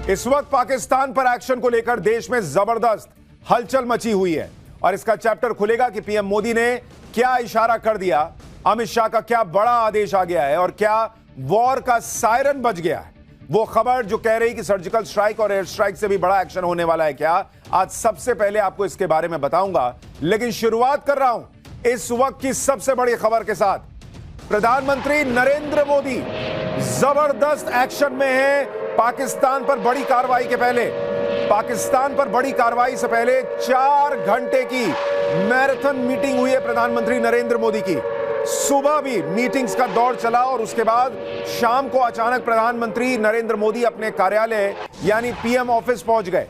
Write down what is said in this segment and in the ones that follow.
इस वक्त पाकिस्तान पर एक्शन को लेकर देश में जबरदस्त हलचल मची हुई है और इसका चैप्टर खुलेगा कि पीएम मोदी ने क्या इशारा कर दिया, अमित शाह का क्या बड़ा आदेश आ गया है और क्या वॉर का सायरन बज गया है। वो खबर जो कह रही कि सर्जिकल स्ट्राइक और एयर स्ट्राइक से भी बड़ा एक्शन होने वाला है क्या, आज सबसे पहले आपको इसके बारे में बताऊंगा। लेकिन शुरुआत कर रहा हूं इस वक्त की सबसे बड़ी खबर के साथ। प्रधानमंत्री नरेंद्र मोदी जबरदस्त एक्शन में है। पाकिस्तान पर बड़ी कार्रवाई के पहले, पाकिस्तान पर बड़ी कार्रवाई से पहले 4 घंटे की मैराथन मीटिंग हुई है प्रधानमंत्री नरेंद्र मोदी की। सुबह भी मीटिंग्स का दौर चला और उसके बाद शाम को अचानक प्रधानमंत्री नरेंद्र मोदी अपने कार्यालय यानी पीएम ऑफिस पहुंच गए।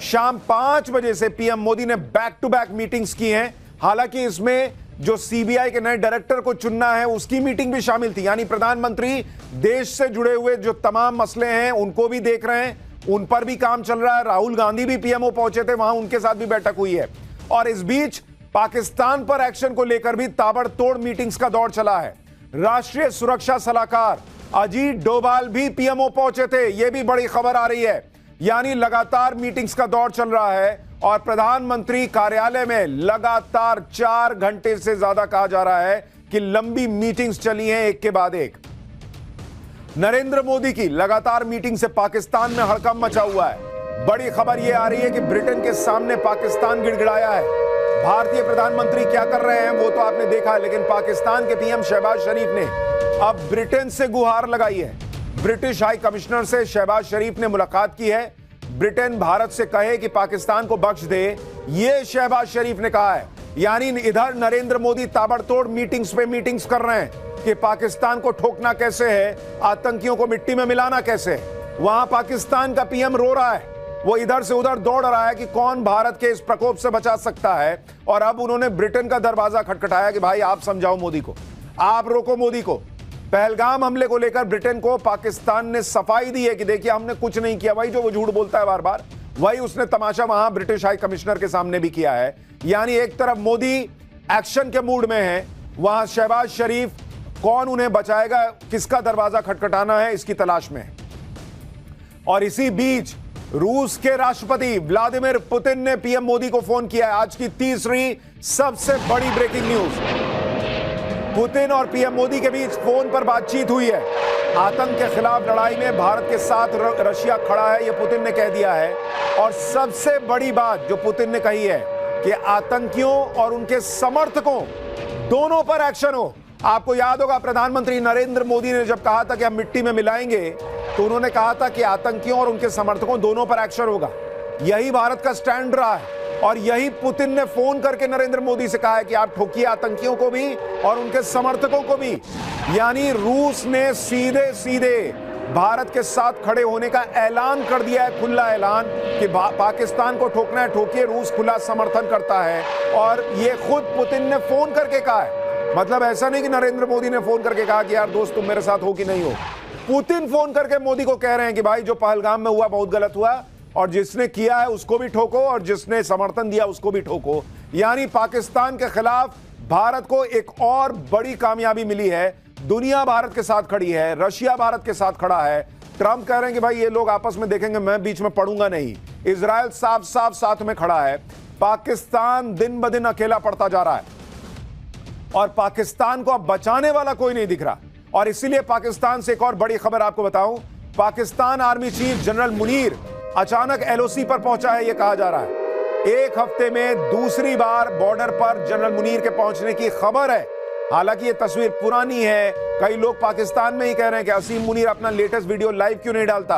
शाम 5 बजे से पीएम मोदी ने बैक टू बैक मीटिंग्स की हैं। हालांकि इसमें जो सीबीआई के नए डायरेक्टर को चुनना है उसकी मीटिंग भी शामिल थी, यानी प्रधानमंत्री देश से जुड़े हुए जो तमाम मसले हैं उनको भी देख रहे हैं, उन पर भी काम चल रहा है। राहुल गांधी भी पीएमओ पहुंचे थे, वहां उनके साथ भी बैठक हुई है। और इस बीच पाकिस्तान पर एक्शन को लेकर भी ताबड़तोड़ मीटिंग्स का दौर चला है। राष्ट्रीय सुरक्षा सलाहकार अजीत डोभाल भी पीएमओ पहुंचे थे, यह भी बड़ी खबर आ रही है। यानी लगातार मीटिंग्स का दौर चल रहा है और प्रधानमंत्री कार्यालय में लगातार 4 घंटे से ज्यादा कहा जा रहा है कि लंबी मीटिंग्स चली हैं एक के बाद एक। नरेंद्र मोदी की लगातार मीटिंग से पाकिस्तान में हड़कंप मचा हुआ है। बड़ी खबर यह आ रही है कि ब्रिटेन के सामने पाकिस्तान गिड़गिड़ाया है। भारतीय प्रधानमंत्री क्या कर रहे हैं वो तो आपने देखा, लेकिन पाकिस्तान के पीएम शहबाज शरीफ ने अब ब्रिटेन से गुहार लगाई है। ब्रिटिश हाई कमिश्नर से शहबाज शरीफ ने मुलाकात की है। ब्रिटेन भारत से कहे कि पाकिस्तान को बख्श दे, ये शहबाज शरीफ ने कहा है। यानी इधर नरेंद्र मोदी ताबड़तोड़ मीटिंग्स पे मीटिंग्स कर रहे हैं कि पाकिस्तान को ठोकना कैसे है, आतंकियों को मिट्टी में मिलाना कैसे है। वहां पाकिस्तान का पीएम रो रहा है, वो इधर से उधर दौड़ रहा है कि कौन भारत के इस प्रकोप से बचा सकता है। और अब उन्होंने ब्रिटेन का दरवाजा खटखटाया कि भाई आप समझाओ मोदी को, आप रोको मोदी को। पहलगाम हमले को लेकर ब्रिटेन को पाकिस्तान ने सफाई दी है कि देखिए हमने कुछ नहीं किया। भाई जो वो झूठ बोलता है बार बार, वही उसने तमाशा वहां ब्रिटिश हाई कमिश्नर के सामने भी किया है। यानी एक तरफ मोदी एक्शन के मूड में है, वहां शहबाज शरीफ कौन उन्हें बचाएगा, किसका दरवाजा खटखटाना है, इसकी तलाश में है। और इसी बीच रूस के राष्ट्रपति व्लादिमीर पुतिन ने पीएम मोदी को फोन किया है। आज की तीसरी सबसे बड़ी ब्रेकिंग न्यूज, पुतिन और पीएम मोदी के बीच फोन पर बातचीत हुई है। आतंक के खिलाफ लड़ाई में भारत के साथ रशिया खड़ा है, यह पुतिन ने कह दिया है। और सबसे बड़ी बात जो पुतिन ने कही है कि आतंकियों और उनके समर्थकों दोनों पर एक्शन हो। आपको याद होगा प्रधानमंत्री नरेंद्र मोदी ने जब कहा था कि हम मिट्टी में मिलाएंगे, तो उन्होंने कहा था कि आतंकियों और उनके समर्थकों दोनों पर एक्शन होगा। यही भारत का स्टैंड रहा है और यही पुतिन ने फोन करके नरेंद्र मोदी से कहा है कि आप ठोकिए आतंकियों को भी और उनके समर्थकों को भी। यानी रूस ने सीधे सीधे भारत के साथ खड़े होने का ऐलान कर दिया है, खुला ऐलान कि पाकिस्तान को ठोकना है ठोकिए, रूस खुला समर्थन करता है। और ये खुद पुतिन ने फोन करके कहा है। मतलब ऐसा नहीं कि नरेंद्र मोदी ने फोन करके कहा कि यार दोस्त तुम मेरे साथ हो कि नहीं हो। पुतिन फोन करके मोदी को कह रहे हैं कि भाई जो पहलगाम में हुआ बहुत गलत हुआ और जिसने किया है उसको भी ठोको और जिसने समर्थन दिया उसको भी ठोको। यानी पाकिस्तान के खिलाफ भारत को एक और बड़ी कामयाबी मिली है। दुनिया भारत के साथ खड़ी है, रशिया भारत के साथ खड़ा है। ट्रंप कह रहे हैं कि भाई ये लोग आपस में देखेंगे, मैं बीच में पड़ूंगा नहीं। इजराइल साफ साफ साथ में खड़ा है। पाकिस्तान दिन ब दिन अकेला पड़ता जा रहा है और पाकिस्तान को अब बचाने वाला कोई नहीं दिख रहा। और इसीलिए पाकिस्तान से एक और बड़ी खबर आपको बताऊं, Pakistan army chief general Munir अचानक एलओसी पर पहुंचा है, यह कहा जा रहा है। एक हफ्ते में दूसरी बार बॉर्डर पर जनरल मुनीर के पहुंचने की खबर है। हालांकि यह तस्वीर पुरानी है, कई लोग पाकिस्तान में ही कह रहे हैं कि असीम मुनीर अपना लेटेस्ट वीडियो लाइव क्यों नहीं डालता,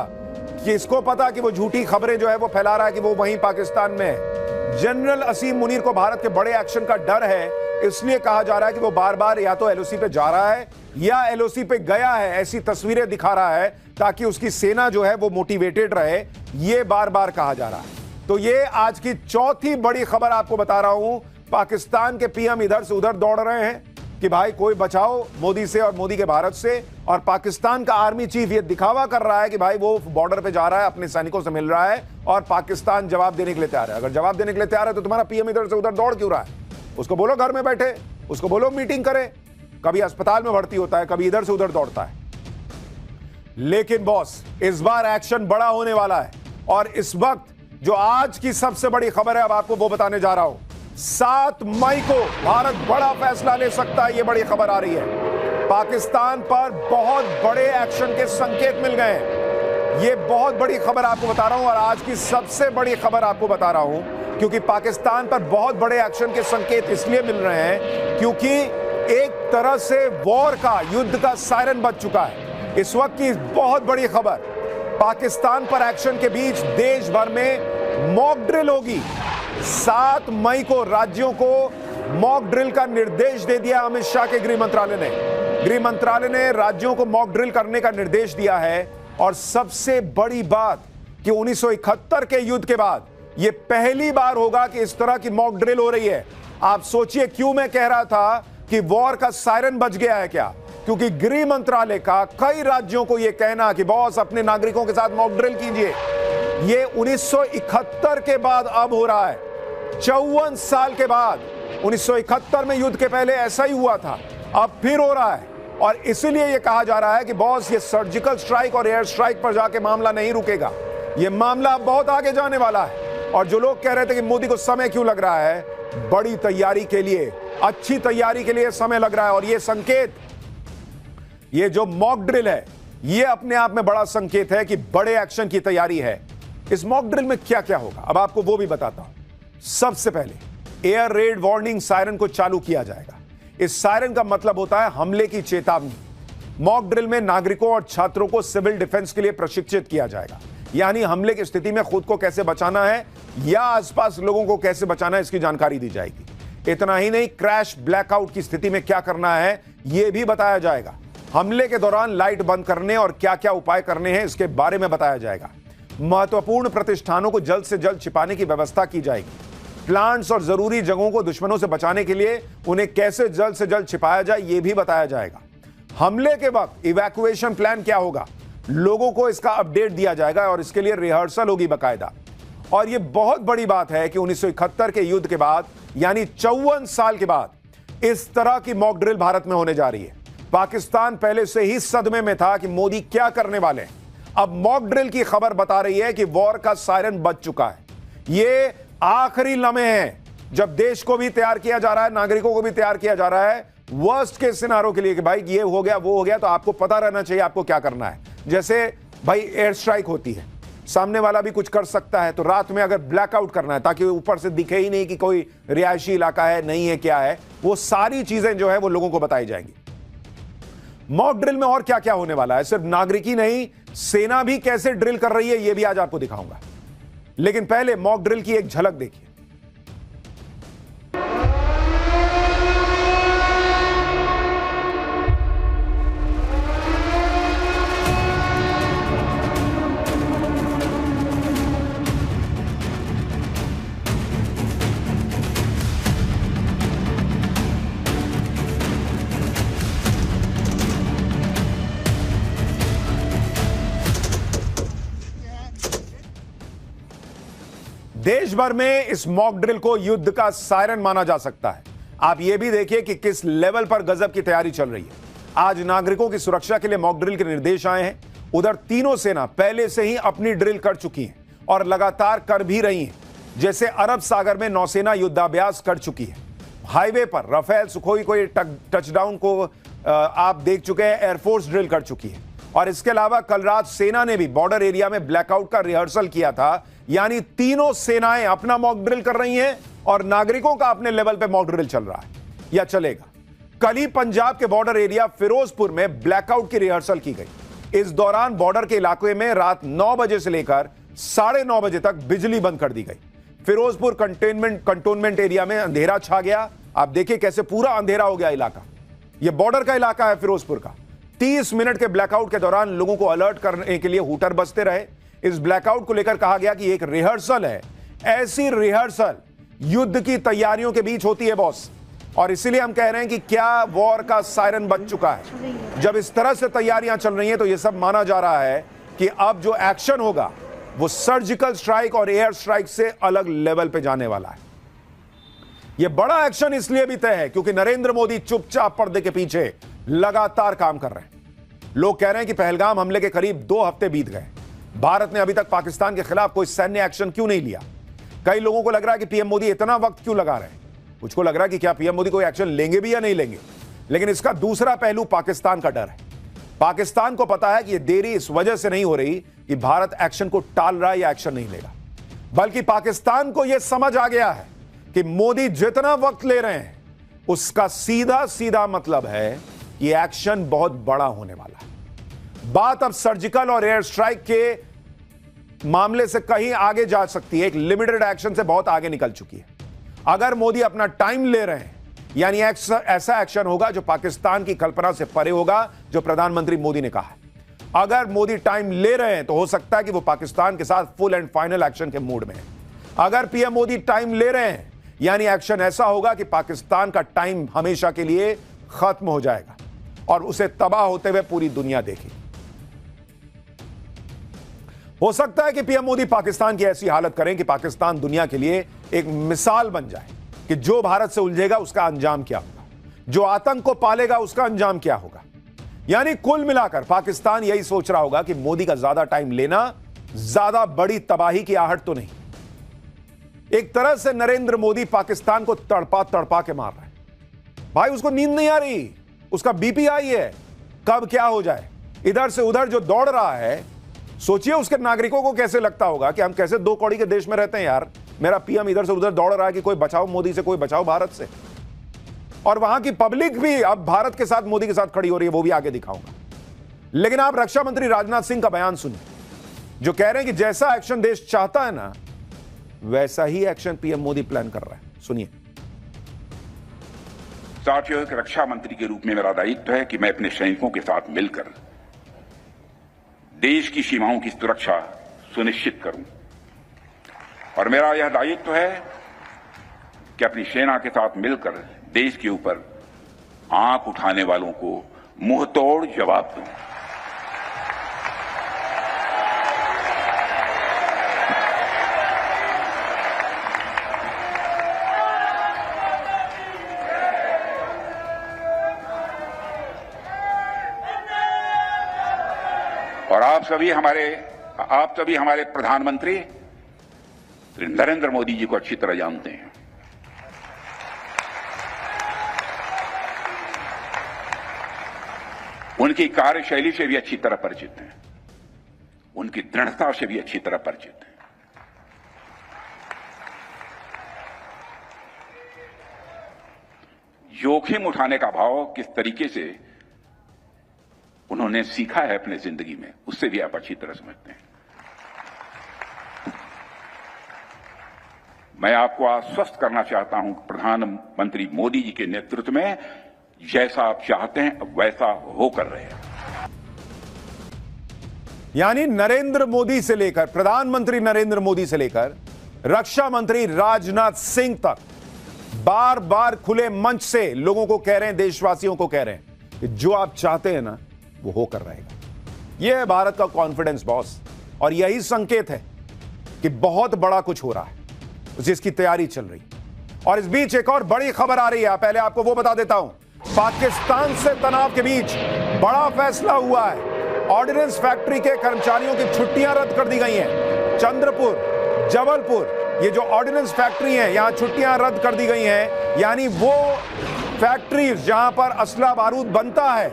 कि इसको पता कि वो झूठी खबरें जो है वो फैला रहा है कि वो वहीं पाकिस्तान में है। जनरल असीम मुनीर को भारत के बड़े एक्शन का डर है, इसलिए कहा जा रहा है कि वो बार बार या तो एलओसी पे जा रहा है या एलओसी पे गया है, ऐसी तस्वीरें दिखा रहा है ताकि उसकी सेना जो है वो मोटिवेटेड रहे। ये बार बार कहा जा रहा है। तो ये आज की चौथी बड़ी खबर आपको बता रहा हूं। पाकिस्तान के पीएम इधर से उधर दौड़ रहे हैं कि भाई कोई बचाओ मोदी से और मोदी के भारत से। और पाकिस्तान का आर्मी चीफ ये दिखावा कर रहा है कि भाई वो बॉर्डर पे जा रहा है, अपने सैनिकों से मिल रहा है और पाकिस्तान जवाब देने के लिए तैयार है। अगर जवाब देने के लिए तैयार है तो तुम्हारा पीएम इधर से उधर दौड़ क्यों रहा है? उसको बोलो घर में बैठे, उसको बोलो मीटिंग करे। कभी अस्पताल में भर्ती होता है, कभी इधर से उधर दौड़ता है। लेकिन बॉस, इस बार एक्शन बड़ा होने वाला है। और इस वक्त जो आज की सबसे बड़ी खबर है, अब आपको वो बताने जा रहा हूं। 7 मई को भारत बड़ा फैसला ले सकता है, यह बड़ी खबर आ रही है। पाकिस्तान पर बहुत बड़े एक्शन के संकेत मिल गए हैं। यह बहुत बड़ी खबर आपको बता रहा हूं, और आज की सबसे बड़ी खबर आपको बता रहा हूं क्योंकि पाकिस्तान पर बहुत बड़े एक्शन के संकेत इसलिए मिल रहे हैं क्योंकि एक तरह से वॉर का, युद्ध का सायरन बज चुका है। इस वक्त की बहुत बड़ी खबर, पाकिस्तान पर एक्शन के बीच देश भर में मॉक ड्रिल होगी। 7 मई को राज्यों को मॉक ड्रिल का निर्देश दे दिया अमित शाह के गृह मंत्रालय ने। गृह मंत्रालय ने राज्यों को मॉक ड्रिल करने का निर्देश दिया है। और सबसे बड़ी बात कि 1971 के युद्ध के बाद यह पहली बार होगा कि इस तरह की मॉक ड्रिल हो रही है। आप सोचिए क्यों मैं कह रहा था कि वॉर का सायरन बज गया है क्या? क्योंकि गृह मंत्रालय का कई राज्यों को यह कहना कि बॉस अपने नागरिकों के साथ मॉक ड्रिल कीजिए, यह 1971 के बाद अब हो रहा है। 54 साल के बाद। 1971 में युद्ध के पहले ऐसा ही हुआ था, अब फिर हो रहा है। और इसीलिए यह कहा जा रहा है कि बॉस ये सर्जिकल स्ट्राइक और एयर स्ट्राइक पर जाके मामला नहीं रुकेगा, यह मामला बहुत आगे जाने वाला है। और जो लोग कह रहे थे कि मोदी को समय क्यों लग रहा है, बड़ी तैयारी के लिए, अच्छी तैयारी के लिए समय लग रहा है। और यह संकेत, ये जो मॉक ड्रिल है, यह अपने आप में बड़ा संकेत है कि बड़े एक्शन की तैयारी है। इस मॉक ड्रिल में क्या क्या होगा अब आपको वो भी बताता हूं। सबसे पहले एयर रेड वार्निंग सायरन को चालू किया जाएगा। इस सायरन का मतलब होता है हमले की चेतावनी। मॉक ड्रिल में नागरिकों और छात्रों को सिविल डिफेंस के लिए प्रशिक्षित किया जाएगा, यानी हमले की स्थिति में खुद को कैसे बचाना है या आसपास लोगों को कैसे बचाना है, इसकी जानकारी दी जाएगी। इतना ही नहीं, क्रैश ब्लैकआउट की स्थिति में क्या करना है यह भी बताया जाएगा। हमले के दौरान लाइट बंद करने और क्या क्या उपाय करने हैं इसके बारे में बताया जाएगा। महत्वपूर्ण प्रतिष्ठानों को जल्द से जल्द छिपाने की व्यवस्था की जाएगी। प्लांट्स और जरूरी जगहों को दुश्मनों से बचाने के लिए उन्हें कैसे जल्द से जल्द छिपाया जाए यह भी बताया जाएगा। हमले के वक्त इवैक्यूएशन प्लान क्या होगा, लोगों को इसका अपडेट दिया जाएगा और इसके लिए रिहर्सल होगी बाकायदा। और यह बहुत बड़ी बात है कि 1971 के युद्ध के बाद, यानी 54 साल के बाद इस तरह की मॉक ड्रिल भारत में होने जा रही है। पाकिस्तान पहले से ही सदमे में था कि मोदी क्या करने वाले हैं। अब मॉक ड्रिल की खबर बता रही है कि वॉर का सायरन बज चुका है। ये आखिरी लम्हे हैं जब देश को भी तैयार किया जा रहा है, नागरिकों को भी तैयार किया जा रहा है वर्स्ट के सिनारों के लिए कि भाई ये हो गया, वो हो गया, तो आपको पता रहना चाहिए आपको क्या करना है। जैसे भाई एयर स्ट्राइक होती है, सामने वाला भी कुछ कर सकता है, तो रात में अगर ब्लैकआउट करना है ताकि ऊपर से दिखे ही नहीं कि कोई रिहायशी इलाका है, नहीं है, क्या है, वो सारी चीजें जो है वो लोगों को बताई जाएंगी। मॉक ड्रिल में और क्या क्या होने वाला है, सिर्फ नागरिक ही नहीं, सेना भी कैसे ड्रिल कर रही है यह भी आज आपको दिखाऊंगा। लेकिन पहले मॉक ड्रिल की एक झलक देखिए। देश भर में इस मॉक ड्रिल को युद्ध का सायरन माना जा सकता है। आप यह भी देखिए कि किस लेवल पर गजब की तैयारी चल रही है। आज नागरिकों की सुरक्षा के लिए मॉक ड्रिल के निर्देश आए हैं। उधर तीनों सेना पहले से ही अपनी ड्रिल कर चुकी हैं और लगातार कर भी रही हैं। जैसे अरब सागर में नौसेना युद्धाभ्यास कर चुकी है। हाईवे पर राफेल सुखोई को टचडाउन को आप देख चुके हैं, एयरफोर्स ड्रिल कर चुकी है। और इसके अलावा कल रात सेना ने भी बॉर्डर एरिया में ब्लैकआउट का रिहर्सल किया था। यानी तीनों सेनाएं अपना मॉक ड्रिल कर रही हैं और नागरिकों का अपने लेवल पे मॉक ड्रिल चल रहा है या चलेगा। कल ही पंजाब के बॉर्डर एरिया फिरोजपुर में ब्लैकआउट की रिहर्सल की गई। इस दौरान बॉर्डर के इलाके में रात 9 बजे से लेकर 9:30 बजे तक बिजली बंद कर दी गई। फिरोजपुर कंटोनमेंट एरिया में अंधेरा छा गया। आप देखिए कैसे पूरा अंधेरा हो गया इलाका। यह बॉर्डर का इलाका है फिरोजपुर का। 30 मिनट के ब्लैकआउट के दौरान लोगों को अलर्ट करने के लिए हूटर बजते रहे। इस ब्लैकआउट को लेकर कहा गया कि एक रिहर्सल है। ऐसी रिहर्सल युद्ध की तैयारियों के बीच होती है बॉस। और इसीलिए हम कह रहे हैं कि क्या वॉर का सायरन बज चुका है। जब इस तरह से तैयारियां चल रही हैं तो यह सब माना जा रहा है कि अब जो एक्शन होगा वो सर्जिकल स्ट्राइक और एयर स्ट्राइक से अलग लेवल पे जाने वाला है। यह बड़ा एक्शन इसलिए भी तय है क्योंकि नरेंद्र मोदी चुपचाप पर्दे के पीछे लगातार काम कर रहे हैं। लोग कह रहे हैं कि पहलगाम हमले के करीब 2 हफ्ते बीत गए। भारत ने अभी तक पाकिस्तान के खिलाफ कोई सैन्य एक्शन क्यों नहीं लिया? कई लोगों को लग रहा है कि पीएम मोदी इतना वक्त क्यों लगा रहे हैं। कुछ को लग रहा है कि क्या पीएम मोदी कोई एक्शन लेंगे भी या नहीं लेंगे। लेकिन इसका दूसरा पहलू पाकिस्तान का डर है। पाकिस्तान को पता है कि यह देरी इस वजह से नहीं हो रही कि भारत एक्शन को टाल रहा है या एक्शन नहीं लेगा, बल्कि पाकिस्तान को यह समझ आ गया है कि मोदी जितना वक्त ले रहे हैं उसका सीधा सीधा मतलब है कि एक्शन बहुत बड़ा होने वाला है। बात अब सर्जिकल और एयर स्ट्राइक के मामले से कहीं आगे जा सकती है। एक लिमिटेड एक्शन से बहुत आगे निकल चुकी है। अगर मोदी अपना टाइम ले रहे हैं, यानी ऐसा एक्शन होगा जो पाकिस्तान की कल्पना से परे होगा, जो प्रधानमंत्री मोदी ने कहा है। अगर मोदी टाइम ले रहे हैं तो हो सकता है कि वो पाकिस्तान के साथ फुल एंड फाइनल एक्शन के मूड में है। अगर पीएम मोदी टाइम ले रहे हैं, यानी एक्शन ऐसा होगा कि पाकिस्तान का टाइम हमेशा के लिए खत्म हो जाएगा और उसे तबाह होते हुए पूरी दुनिया देखेगी। हो सकता है कि पीएम मोदी पाकिस्तान की ऐसी हालत करें कि पाकिस्तान दुनिया के लिए एक मिसाल बन जाए कि जो भारत से उलझेगा उसका अंजाम क्या होगा, जो आतंक को पालेगा उसका अंजाम क्या होगा। यानी कुल मिलाकर पाकिस्तान यही सोच रहा होगा कि मोदी का ज्यादा टाइम लेना ज्यादा बड़ी तबाही की आहट तो नहीं। एक तरह से नरेंद्र मोदी पाकिस्तान को तड़पा तड़पा के मार रहे हैं। भाई उसको नींद नहीं आ रही, उसका बीपी हाई है, कब क्या हो जाए। इधर से उधर जो दौड़ रहा है, सोचिए उसके नागरिकों को कैसे लगता होगा कि हम कैसे दो कौड़ी के देश में रहते हैं यार। मेरा पीएम इधर से उधर दौड़ रहा है कि कोई बचाओ मोदी से, कोई बचाओ भारत से। और वहां की पब्लिक भी अब भारत के साथ मोदी के साथ खड़ी हो रही है, वो भी आगे दिखाऊंगा। लेकिन आप रक्षा मंत्री राजनाथ सिंह का बयान सुनिए, जो कह रहे हैं कि जैसा एक्शन देश चाहता है ना, वैसा ही एक्शन पीएम मोदी प्लान कर रहा है। सुनिए। साथियों, एक रक्षा मंत्री के रूप में मेरा दायित्व है कि मैं अपने सैनिकों के साथ मिलकर देश की सीमाओं की सुरक्षा सुनिश्चित करूं। और मेरा यह दायित्व है कि अपनी सेना के साथ मिलकर देश के ऊपर आंख उठाने वालों को मुंहतोड़ जवाब दूं। और आप सभी हमारे प्रधानमंत्री श्री नरेंद्र मोदी जी को अच्छी तरह जानते हैं। उनकी कार्यशैली से भी अच्छी तरह परिचित हैं, उनकी दृढ़ता से भी अच्छी तरह परिचित हैं। जोखिम उठाने का भाव किस तरीके से उन्होंने सीखा है अपने जिंदगी में, उससे भी आप अच्छी तरह समझते हैं। मैं आपको आश्वस्त करना चाहता हूं कि प्रधानमंत्री मोदी जी के नेतृत्व में जैसा आप चाहते हैं वैसा होकर रहेगा। यानी नरेंद्र मोदी से लेकर, प्रधानमंत्री नरेंद्र मोदी से लेकर रक्षा मंत्री राजनाथ सिंह तक बार बार खुले मंच से लोगों को कह रहे हैं, देशवासियों को कह रहे हैं कि जो आप चाहते हैं ना वो होकर रहेगा। यह है भारत का कॉन्फिडेंस बॉस, और यही संकेत है कि बहुत बड़ा कुछ हो रहा है, जिसकी तैयारी चल रही। और इस बीच एक और बड़ी खबर आ रही है, पहले आपको वो बता देता हूं। पाकिस्तान से तनाव के बीच बड़ा फैसला हुआ है। ऑर्डिनेंस फैक्ट्री के कर्मचारियों की छुट्टियां रद्द कर दी गई हैं। चंद्रपुर, जबलपुर, ये जो ऑर्डिनेंस फैक्ट्री है, यहां छुट्टियां रद्द कर दी गई हैं। यानी वो फैक्ट्रीज जहां पर असला बारूद बनता है,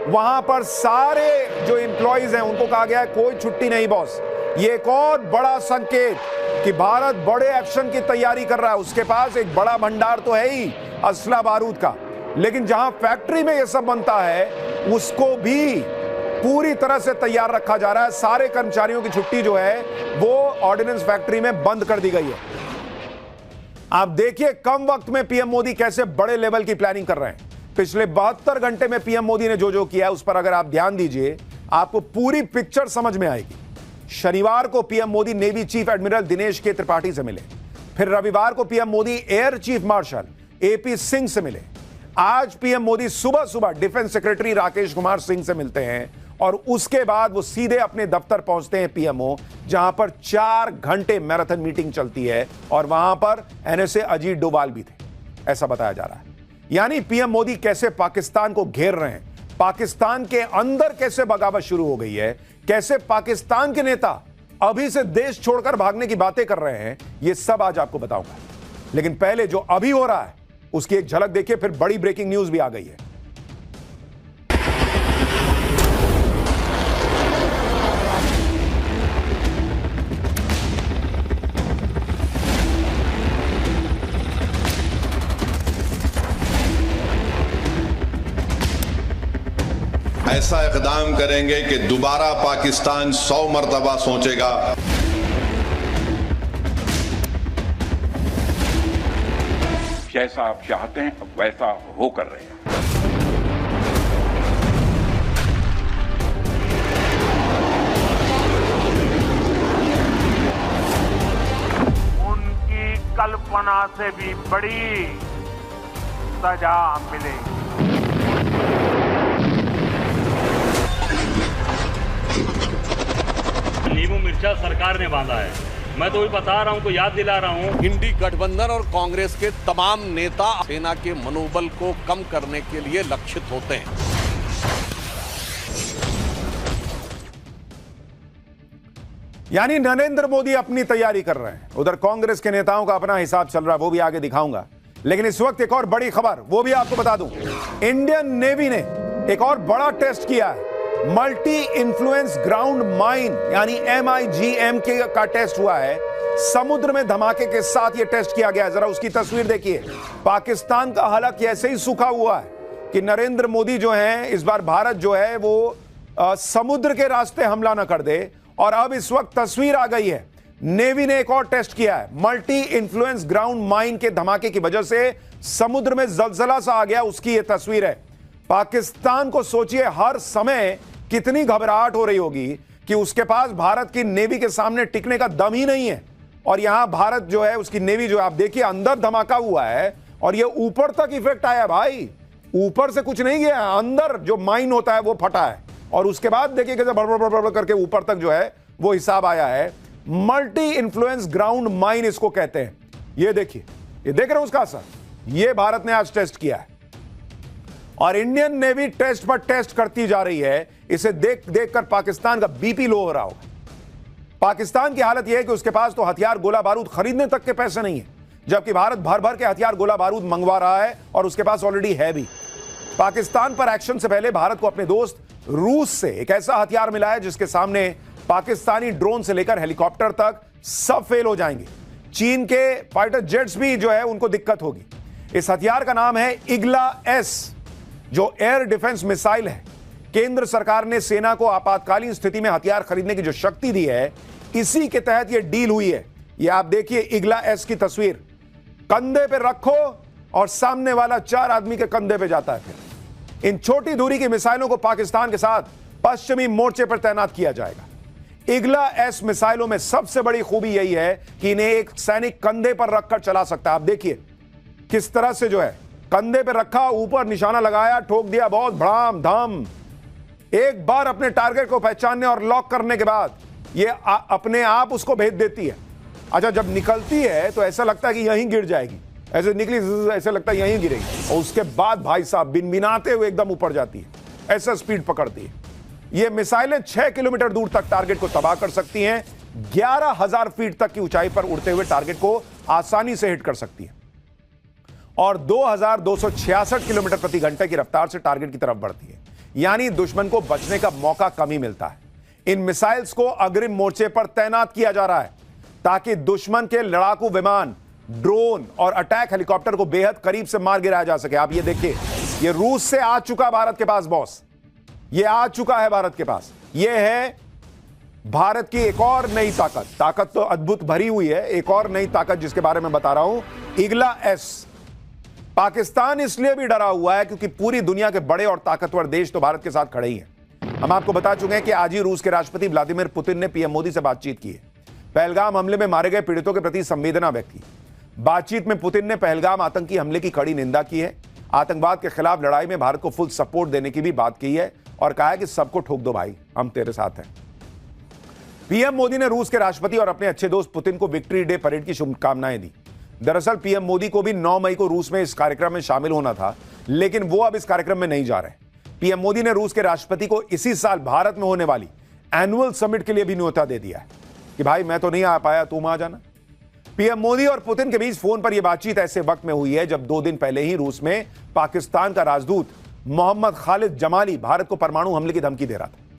वहां पर सारे जो एम्प्लॉइज हैं उनको कहा गया है कोई छुट्टी नहीं बॉस। ये एक और बड़ा संकेत कि भारत बड़े एक्शन की तैयारी कर रहा है। उसके पास एक बड़ा भंडार तो है ही असला बारूद का, लेकिन जहां फैक्ट्री में ये सब बनता है उसको भी पूरी तरह से तैयार रखा जा रहा है। सारे कर्मचारियों की छुट्टी जो है वो ऑर्डिनेंस फैक्ट्री में बंद कर दी गई है। आप देखिए कम वक्त में पीएम मोदी कैसे बड़े लेवल की प्लानिंग कर रहे हैं। पिछले 72 घंटे में पीएम मोदी ने जो किया है उस पर अगर आप ध्यान दीजिए, आपको पूरी पिक्चर समझ में आएगी। शनिवार को PM Modi navy chief admiral Dinesh के त्रिपाठी से मिले, फिर रविवार को PM Modi air chief marshal AP Singh से मिले। आज पीएम मोदी सुबह सुबह डिफेंस सेक्रेटरी राकेश कुमार सिंह से मिलते हैं और उसके बाद वो सीधे अपने दफ्तर पहुंचते हैं पीएमओ, जहां पर 4 घंटे मैराथन मीटिंग चलती है और वहां पर एनएसए अजीत डोभाल भी थे, ऐसा बताया जा रहा है। यानी पीएम मोदी कैसे पाकिस्तान को घेर रहे हैं, पाकिस्तान के अंदर कैसे बगावत शुरू हो गई है, कैसे पाकिस्तान के नेता अभी से देश छोड़कर भागने की बातें कर रहे हैं, यह सब आज आपको बताऊंगा। लेकिन पहले जो अभी हो रहा है उसकी एक झलक देखिए, फिर बड़ी ब्रेकिंग न्यूज भी आ गई है। ऐसा इक़दाम करेंगे कि दोबारा पाकिस्तान 100 मरतबा सोचेगा। जैसा आप चाहते हैं वैसा हो कर रहे हैं। उनकी कल्पना से भी बड़ी सजा मिलेगी। नींबू मिर्चा सरकार ने बांधा है, मैं तो वही बता रहा हूं, को याद दिला रहा हूं। इंडी गठबंधन और कांग्रेस के तमाम नेता सेना के मनोबल को कम करने के लिए लक्षित होते हैं। यानी नरेंद्र मोदी अपनी तैयारी कर रहे हैं, उधर कांग्रेस के नेताओं का अपना हिसाब चल रहा है, वो भी आगे दिखाऊंगा। लेकिन इस वक्त एक और बड़ी खबर, वो भी आपको बता दूं, इंडियन नेवी ने एक और बड़ा टेस्ट किया है। मल्टी इन्फ्लुएंस ग्राउंड माइन यानी MIGM का टेस्ट हुआ है। समुद्र में धमाके के साथ यह टेस्ट किया गया है। जरा उसकी तस्वीर देखिए। पाकिस्तान का हालत ऐसे ही सूखा हुआ है कि नरेंद्र मोदी जो है, इस बार भारत जो है वो समुद्र के रास्ते हमला ना कर दे। और अब इस वक्त तस्वीर आ गई है, नेवी ने एक और टेस्ट किया है। मल्टी इन्फ्लुएंस ग्राउंड माइन के धमाके की वजह से समुद्र में जलजला सा आ गया, उसकी यह तस्वीर है। पाकिस्तान को सोचिए हर समय कितनी घबराहट हो रही होगी कि उसके पास भारत की नेवी के सामने टिकने का दम ही नहीं है। और यहां भारत जो है, उसकी नेवी जो है, आप देखिए अंदर धमाका हुआ है और ये ऊपर तक इफेक्ट आया भाई, ऊपर से कुछ नहीं गया, अंदर जो माइन होता है वो फटा है। और उसके बाद देखिए कैसे बड़बड़ करके ऊपर तक जो है वो हिसाब आया है। मल्टी इन्फ्लुएंस ग्राउंड माइन इसको कहते हैं। ये देखिए, ये देख रहे हो उसका असर, ये भारत ने आज टेस्ट किया है। और इंडियन नेवी टेस्ट पर टेस्ट करती जा रही है। इसे देख देखकर पाकिस्तान का बीपी लो हो रहा होगा। पाकिस्तान की हालत यह है कि उसके पास तो हथियार गोला बारूद खरीदने तक के पैसे नहीं है, जबकि भारत भर भर के हथियार गोला बारूद मंगवा रहा है और उसके पास ऑलरेडी है भी। पाकिस्तान पर एक्शन से पहले भारत को अपने दोस्त रूस से एक ऐसा हथियार मिला है जिसके सामने पाकिस्तानी ड्रोन से लेकर हेलीकॉप्टर तक सब फेल हो जाएंगे। चीन के फाइटर जेट्स भी जो है उनको दिक्कत होगी। इस हथियार का नाम है इग्ला-S, जो एयर डिफेंस मिसाइल है। केंद्र सरकार ने सेना को आपातकालीन स्थिति में हथियार खरीदने की जो शक्ति दी है, इसी के तहत यह डील हुई है। यह आप देखिए इग्ला-S की तस्वीर, कंधे पे रखो और सामने वाला 4 आदमी के कंधे पे जाता है। फिर इन छोटी दूरी की मिसाइलों को पाकिस्तान के साथ पश्चिमी मोर्चे पर तैनात किया जाएगा। इग्ला-S मिसाइलों में सबसे बड़ी खूबी यही है कि इन्हें एक सैनिक कंधे पर रखकर चला सकता है। आप देखिए किस तरह से जो है कंधे पे रखा, ऊपर निशाना लगाया, ठोक दिया, बहुत भड़ाम धाम। एक बार अपने टारगेट को पहचानने और लॉक करने के बाद ये अपने आप उसको भेज देती है। अच्छा, जब निकलती है तो ऐसा लगता है कि यहीं गिर जाएगी, ऐसे निकली ऐसा लगता है यहीं गिरेगी, और उसके बाद भाई साहब बिनबिनाते हुए एकदम ऊपर जाती है, ऐसा स्पीड पकड़ती है। ये मिसाइलें 6 किलोमीटर दूर तक टारगेट को तबाह कर सकती हैं। 11,000 फीट तक की ऊंचाई पर उड़ते हुए टारगेट को आसानी से हिट कर सकती है और 2,266 किलोमीटर प्रति घंटे की रफ्तार से टारगेट की तरफ बढ़ती है। यानी दुश्मन को बचने का मौका कम ही मिलता है। इन मिसाइल्स को अग्रिम मोर्चे पर तैनात किया जा रहा है ताकि दुश्मन के लड़ाकू विमान, ड्रोन और अटैक हेलीकॉप्टर को बेहद करीब से मार गिराया जा सके। आप ये देखिए, ये रूस से आ चुका भारत के पास बॉस, ये आ चुका है भारत के पास। ये है भारत की एक और नई ताकत तो अद्भुत भरी हुई है। एक और नई ताकत जिसके बारे में बता रहा हूं, इग्ला-S। पाकिस्तान इसलिए भी डरा हुआ है क्योंकि पूरी दुनिया के बड़े और ताकतवर देश तो भारत के साथ खड़े ही हैं। हम आपको बता चुके हैं कि आज ही रूस के राष्ट्रपति व्लादिमीर पुतिन ने पीएम मोदी से बातचीत की है। पहलगाम हमले में मारे गए पीड़ितों के प्रति संवेदना व्यक्त की। बातचीत में पुतिन ने पहलगाम आतंकी हमले की कड़ी निंदा की है। आतंकवाद के खिलाफ लड़ाई में भारत को फुल सपोर्ट देने की भी बात की है और कहा है कि सबको ठोक दो भाई, हम तेरे साथ हैं। पीएम मोदी ने रूस के राष्ट्रपति और अपने अच्छे दोस्त पुतिन को विक्ट्री डे परेड की शुभकामनाएं दी। दरअसल पीएम मोदी को भी 9 मई को रूस में इस कार्यक्रम में शामिल होना था, लेकिन वो अब इस कार्यक्रम में नहीं जा रहे। पीएम मोदी ने रूस के राष्ट्रपति को इसी साल भारत में होने वाली एनुअल समिट के लिए भी न्योता दे दिया है कि भाई मैं तो नहीं आ पाया, तुम आ जाना। पीएम मोदी और पुतिन के बीच फोन पर यह बातचीत ऐसे वक्त में हुई है जब 2 दिन पहले ही रूस में पाकिस्तान का राजदूत मोहम्मद खालिद जमाली भारत को परमाणु हमले की धमकी दे रहा था।